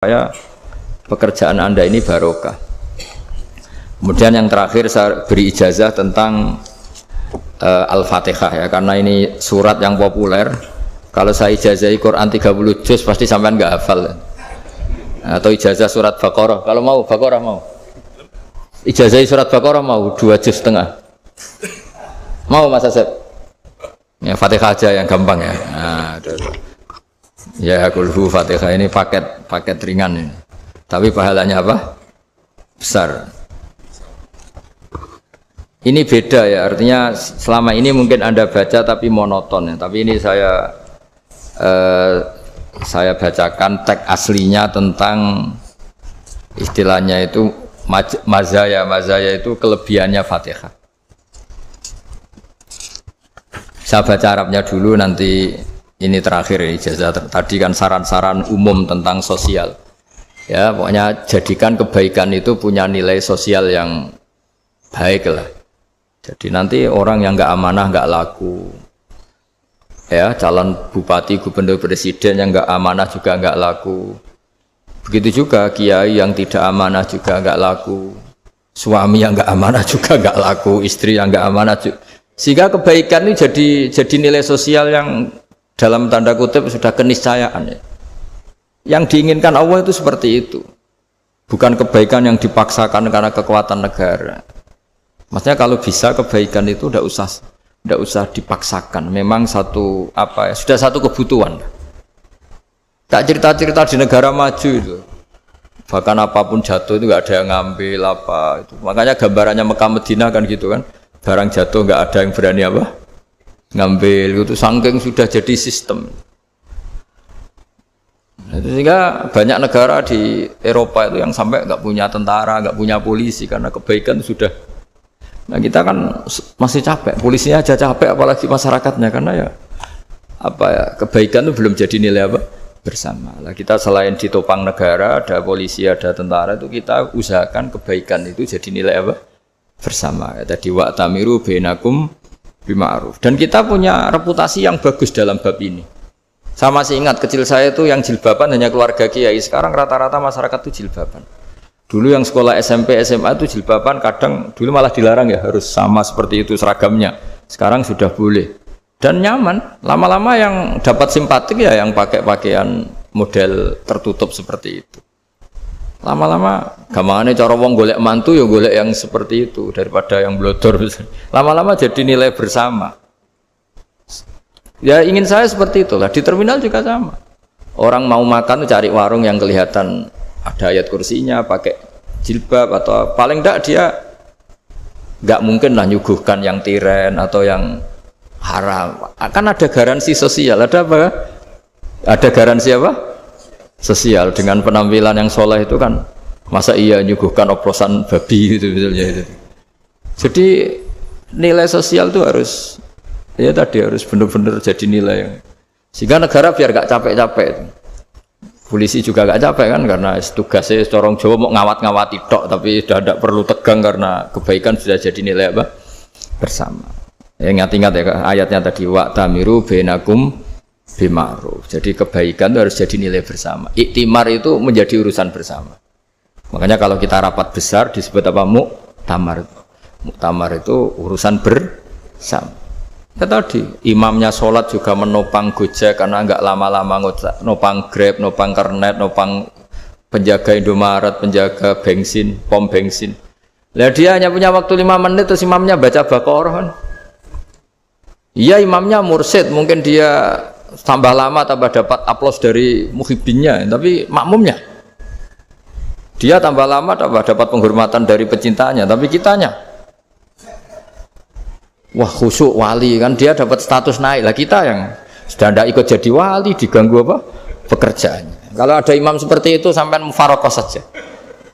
Saya pekerjaan Anda ini barokah. Kemudian yang terakhir saya beri ijazah tentang Al-Fatihah ya, karena ini surat yang populer. Kalau saya ijazahi Quran 30 juz pasti sampean nggak hafal. Atau ijazah surat Baqarah. Kalau mau Baqarah mau. Ijazahi surat Baqarah mau 2 juz setengah. Mau Mas Asep? Ya Fatihah aja yang gampang ya. Nah, ya kulhu Fatihah ini paket ringan ini. Tapi pahalanya apa? Besar. Ini beda ya, artinya selama ini mungkin Anda baca tapi monoton ya. Tapi ini saya bacakan teks aslinya tentang istilahnya itu mazaya itu kelebihannya Fatihah. Saya baca Arabnya dulu, nanti ini terakhir ya, ijazah tadi kan saran-saran umum tentang sosial. Ya, pokoknya jadikan kebaikan itu punya nilai sosial yang baik lah. Jadi nanti orang yang nggak amanah nggak laku. Ya, calon bupati, gubernur, presiden yang nggak amanah juga nggak laku. Begitu juga kiai yang tidak amanah juga nggak laku. Suami yang nggak amanah juga nggak laku. Istri yang nggak amanah juga. Sehingga kebaikan ini jadi nilai sosial yang dalam tanda kutip sudah keniscayaan ya. Yang diinginkan Allah itu seperti itu. Bukan kebaikan yang dipaksakan karena kekuatan negara. Maksudnya kalau bisa kebaikan itu tidak usah dipaksakan. Memang sudah satu kebutuhan. Tak cerita-cerita di negara maju itu. Bahkan apapun jatuh itu nggak ada yang ngambil apa itu. Makanya gambarannya Mekah Medina kan gitu kan. Barang jatuh nggak ada yang berani apa ngambil itu, saking sudah jadi sistem. Sehingga banyak negara di Eropa itu yang sampai nggak punya tentara, nggak punya polisi karena kebaikan sudah. Nah kita kan masih capek, polisinya aja capek apalagi masyarakatnya, karena ya kebaikan itu belum jadi nilai apa bersama. Nah, kita selain ditopang negara, ada polisi, ada tentara, itu kita usahakan kebaikan itu jadi nilai apa bersama. Tadi wa'tamiru bainakum bima'ruf. Dan kita punya reputasi yang bagus dalam bab ini. Saya masih ingat kecil saya itu yang jilbaban hanya keluarga kiai. Sekarang rata-rata masyarakat itu jilbaban. Dulu yang sekolah SMP, SMA itu jilbaban kadang dulu malah dilarang ya, harus sama seperti itu seragamnya. Sekarang sudah boleh. Dan nyaman. Lama-lama yang dapat simpatik ya yang pakai pakaian model tertutup seperti itu. Lama-lama gampangane cara wong golek mantu ya golek yang seperti itu daripada yang blodor. Lama-lama jadi nilai bersama. Ya ingin saya seperti itulah. Di terminal juga sama. Orang mau makan cari warung yang kelihatan ada ayat kursinya, pakai jilbab, atau paling enggak dia enggak mungkin lah nyuguhkan yang tiren atau yang haram. Kan ada garansi sosial, ada apa? Ada garansi apa? Sosial. Dengan penampilan yang soleh itu kan masa iya nyuguhkan oplosan babi gitu misalnya itu. Jadi nilai sosial itu harus benar-benar jadi nilai yang, sehingga negara biar gak capek-capek itu. Polisi juga gak capek kan karena tugasnya corong Jawa mau ngawat-ngawati tok, tapi sudah tidak perlu tegang karena kebaikan sudah jadi nilai apa bersama. Ingat-ingat ya ayatnya tadi wa'tamiru bainakum bima'ruf. Jadi kebaikan itu harus jadi nilai bersama. Iktimar itu menjadi urusan bersama. Makanya kalau kita rapat besar disebut apa? Muktamar. Muktamar itu urusan bersama. Ya tadi imamnya sholat juga menopang Gojek karena enggak lama-lama nopang Grab, nopang Kernet, nopang penjaga Indomaret, penjaga bensin, pom bensin. Lah dia hanya punya waktu 5 menit terus imamnya baca Baqarah kan. Iya imamnya mursyid, mungkin dia tambah lama tambah dapat aplaus dari muhibbinnya, tapi makmumnya dia tambah lama tambah dapat penghormatan dari pecintanya, tapi kitanya wah khusyuk wali kan, dia dapat status naik lah, kita yang sudah tidak ikut jadi wali diganggu apa pekerjaannya. Kalau ada imam seperti itu sampai mufaroqah saja,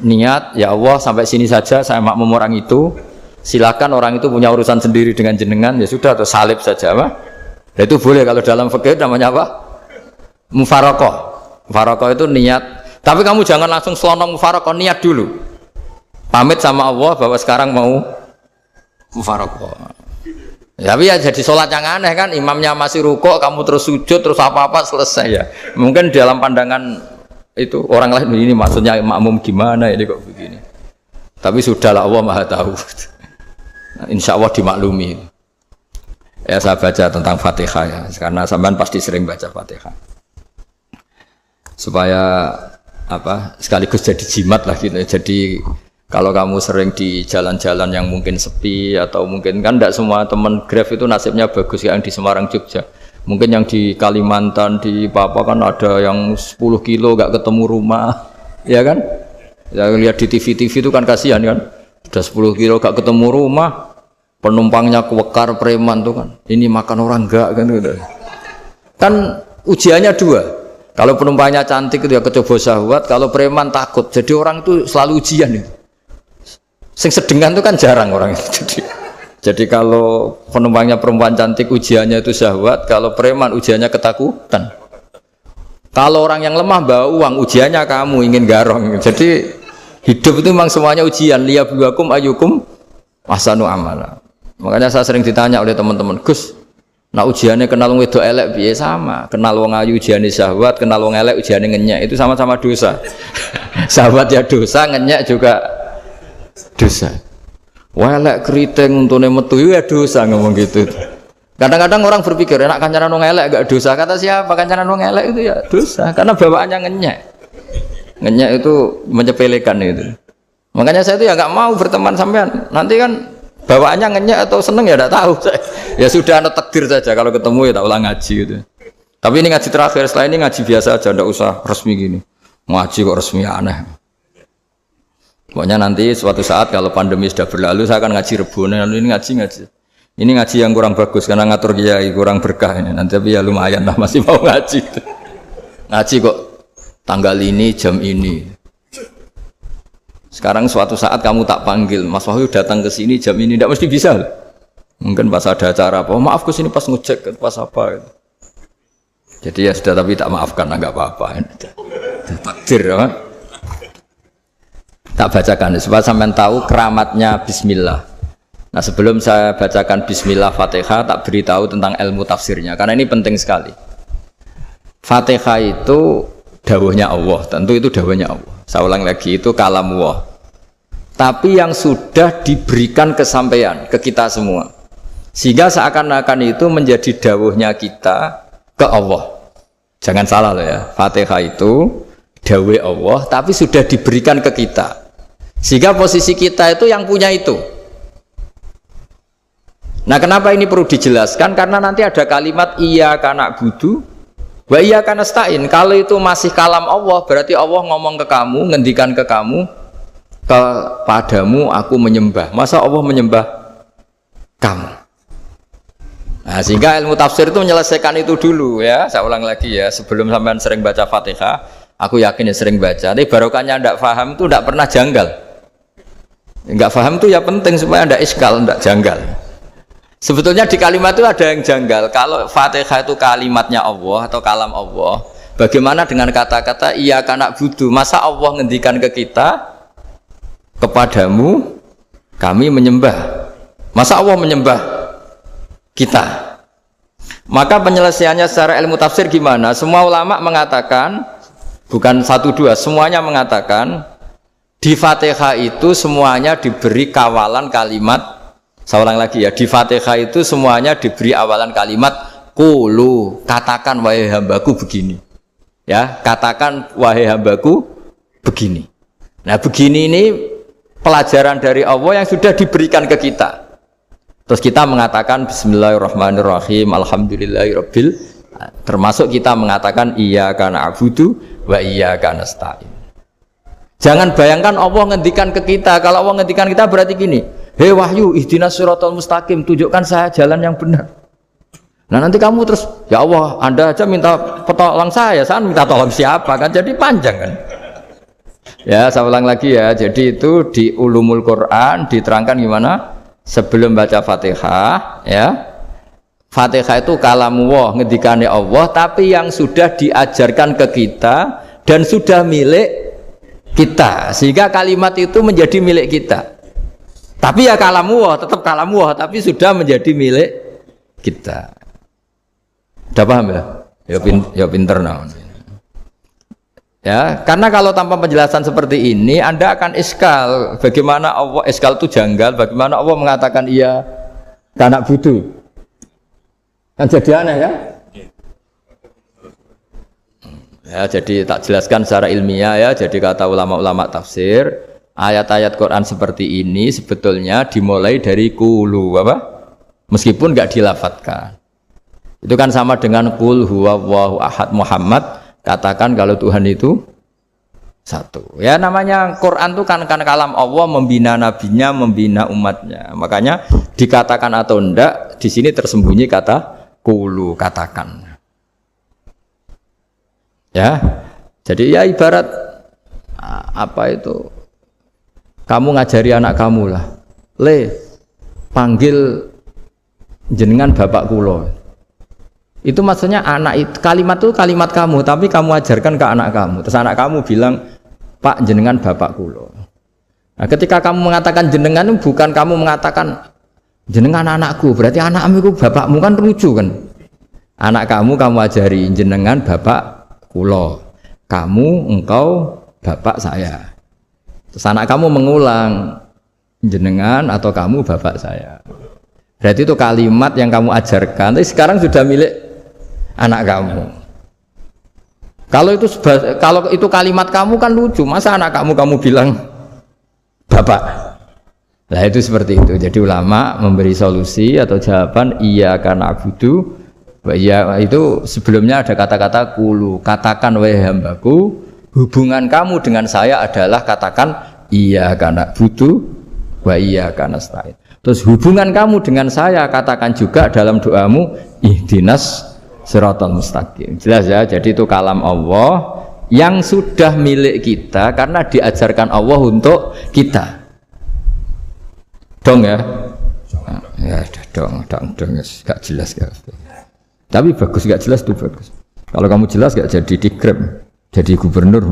niat ya Allah sampai sini saja saya makmum orang itu, silakan orang itu punya urusan sendiri dengan jenengan ya sudah, atau salib saja apa. Nah, itu boleh kalau dalam fikih namanya apa? Mufaroqah. Mufaroqah itu niat. Tapi kamu jangan langsung selonong mufaroqah, niat dulu. Pamit sama Allah bahwa sekarang mau mufaroqah. Tapi ya jadi sholat yang aneh kan, imamnya masih rukuk, kamu terus sujud, terus apa-apa selesai ya. Mungkin dalam pandangan itu orang lain ini maksudnya makmum gimana ini kok begini. Tapi sudahlah Allah Maha tahu. Insya Allah dimaklumi. Ya saya baca tentang Fatihah ya, karena sampean pasti sering baca Fatihah. Supaya apa sekaligus jadi jimat lah gitu. Jadi kalau kamu sering di jalan-jalan yang mungkin sepi atau mungkin kan tidak semua teman Grab itu nasibnya bagus yang di Semarang Jogja. Mungkin yang di Kalimantan di Papua kan ada yang 10 kilo gak ketemu rumah, ya kan? Ya lihat di TV itu kan kasihan kan, sudah 10 kilo gak ketemu rumah, penumpangnya kewekar preman tuh kan, ini makan orang enggak kan? Kan ujiannya dua. Kalau penumpangnya cantik itu ya kecoba syahwat, kalau preman takut. Jadi orang itu selalu ujian itu. Sing sedengan itu kan jarang orang itu. Jadi kalau penumpangnya perempuan cantik ujiannya itu syahwat, kalau preman ujiannya ketakutan. Kalau orang yang lemah bawa uang ujiannya kamu ingin garong. Jadi hidup itu memang semuanya ujian. Liyabluwakum ayyukum ahsanu amala. Makanya saya sering ditanya oleh teman-teman, Gus, nah ujiannya kenal wong wedok elek piye sama? Kenal wong ayu ujiannya syahwat, kenal wong elek ujiannya ngenyek, itu sama-sama dosa. Syahwat ya dosa, ngenyek juga dosa. Wah elek keriting untune metu ya dosa ngomong gitu. Kadang-kadang orang berpikir enak kancanan wong elek gak dosa. Kata siapa kancanan wong elek itu ya dosa karena bawaannya ngenyek. Ngenyek itu menyepelekan itu. Makanya saya itu ya nggak mau berteman sampean. Nanti kan bawaannya ngenyek atau seneng ya tidak tahu. Ya sudah ada takdir saja kalau ketemu ya tak ulang ngaji gitu. Tapi ini ngaji terakhir, setelah ini ngaji biasa aja, tidak usah resmi gini. Ngaji kok resmi aneh. Pokoknya nanti suatu saat kalau pandemi sudah berlalu saya akan ngaji Rebonan, ini ngaji. Ini ngaji yang kurang bagus karena ngatur kiai kurang berkah ini. Nanti tapi ya lumayan lah masih mau ngaji. Ngaji kok tanggal ini jam ini. Sekarang suatu saat kamu tak panggil, Mas Wahyu datang ke sini jam ini, tidak mesti bisa. Mungkin pas ada acara apa, maaf ke sini pas ngecek pas apa. Gitu. Jadi ya sudah tapi tak maafkan, enggak apa-apa. Takdir ya. Tak bacakan supaya sampean tahu keramatnya bismillah. Nah, sebelum saya bacakan bismillah Fatihah, tak beritahu tentang ilmu tafsirnya karena ini penting sekali. Fatihah itu dawuhnya Allah, tentu itu dawuhnya Allah. Saya ulang lagi, itu kalam Allah. Tapi yang sudah diberikan kesampaian ke kita semua. Sehingga seakan-akan itu menjadi dawuhnya kita ke Allah. Jangan salah loh ya. Fatihah itu dawuh Allah tapi sudah diberikan ke kita. Sehingga posisi kita itu yang punya itu. Nah kenapa ini perlu dijelaskan? Karena nanti ada kalimat iyyaka na'budu wa iyyaka nasta'in. Kalau itu masih kalam Allah, berarti Allah ngomong ke kamu, ngendikan ke kamu, kepadamu aku menyembah. Masa Allah menyembah kamu? Nah sehingga ilmu tafsir itu menyelesaikan itu dulu ya. Saya ulang lagi ya, sebelum sampean sering baca Fatihah, aku yakin ya sering baca. Tapi barokahnya tidak paham itu tidak pernah janggal. Enggak paham itu ya penting supaya ada iskal, enggak janggal. Sebetulnya di kalimat itu ada yang janggal. Kalau Fatihah itu kalimatnya Allah atau kalam Allah, bagaimana dengan kata-kata iyyaka na'budu? Masa Allah ngendikan ke kita, kepadamu kami menyembah. Masa Allah menyembah kita? Maka penyelesaiannya secara ilmu tafsir gimana? Semua ulama mengatakan, bukan satu dua, semuanya mengatakan di Fatihah itu semuanya diberi kawalan kalimat. Saya ulang lagi ya, di Fatihah itu semuanya diberi awalan kalimat qulu, katakan wahai hambaku begini. Ya, katakan wahai hambaku begini. Nah, begini ini pelajaran dari Allah yang sudah diberikan ke kita. Terus kita mengatakan bismillahirrahmanirrahim, alhamdulillahirabbil, termasuk kita mengatakan iyyaka na'budu wa iyyaka nasta'in. Jangan bayangkan Allah ngendikan ke kita. Kalau Allah ngendikan kita berarti gini, hei Wahyu, ihdinas siratal mustaqim, tunjukkan saya jalan yang benar. Nah nanti kamu terus, ya Allah, Anda aja minta tolong saya minta tolong siapa kan? Jadi panjang kan? Ya, saya ulang lagi ya. Jadi itu di Ulumul Quran diterangkan gimana? Sebelum baca Fatihah, ya. Fatihah itu kalamullah, ngendikane Allah, tapi yang sudah diajarkan ke kita dan sudah milik kita, sehingga kalimat itu menjadi milik kita. Tapi ya kalamullah, tetap kalamullah, tapi sudah menjadi milik kita. Udah paham ya? Ya pinter nah. Ya, karena kalau tanpa penjelasan seperti ini Anda akan iskal. Bagaimana Allah iskal itu janggal, bagaimana Allah mengatakan iya anak budu. Kan jadi aneh ya? Ya, jadi tak jelaskan secara ilmiah ya. Jadi kata ulama-ulama tafsir, ayat-ayat Quran seperti ini sebetulnya dimulai dari qulu apa? Meskipun enggak dilafatkan. Itu kan sama dengan qul huwallahu ahad Muhammad. Katakan kalau Tuhan itu satu. Ya namanya Quran itu kan kalam Allah membina nabinya, membina umatnya. Makanya dikatakan atau enggak, di sini tersembunyi kata qulu, katakan. Ya. Jadi ya ibarat apa itu? Kamu ngajari anak kamu lah. Le, panggil jenengan bapak kula. Itu maksudnya anak itu, kalimat itu kalimat kamu, tapi kamu ajarkan ke anak kamu. Terus anak kamu bilang, Pak jenengan bapak kulo. Nah, ketika kamu mengatakan jenengan, bukan kamu mengatakan jenengan anakku, berarti anakmu itu bapakmu, kan lucu kan? Anak kamu ajari jenengan bapak kulo. Kamu, engkau, bapak saya. Terus anak kamu mengulang, jenengan atau kamu bapak saya. Berarti itu kalimat yang kamu ajarkan, tapi sekarang sudah milik anak kamu. Kalau itu kalimat kamu kan lucu, masa anak kamu bilang bapak. Nah itu seperti itu. Jadi ulama memberi solusi atau jawaban iya karena abudu. Iya itu sebelumnya ada kata-kata qulu, katakan wahai hambaku, hubungan kamu dengan saya adalah katakan iya karena abudu wa iya karena nasta'in. Terus hubungan kamu dengan saya katakan juga dalam doamu ihdinas siratal mustaqim. Jelas ya, jadi itu kalam Allah yang sudah milik kita karena diajarkan Allah untuk kita. Dong ya? Ya dong, gak jelas gak. Tapi bagus gak jelas tuh bagus. Kalau kamu jelas gak jadi dikrep, jadi gubernur.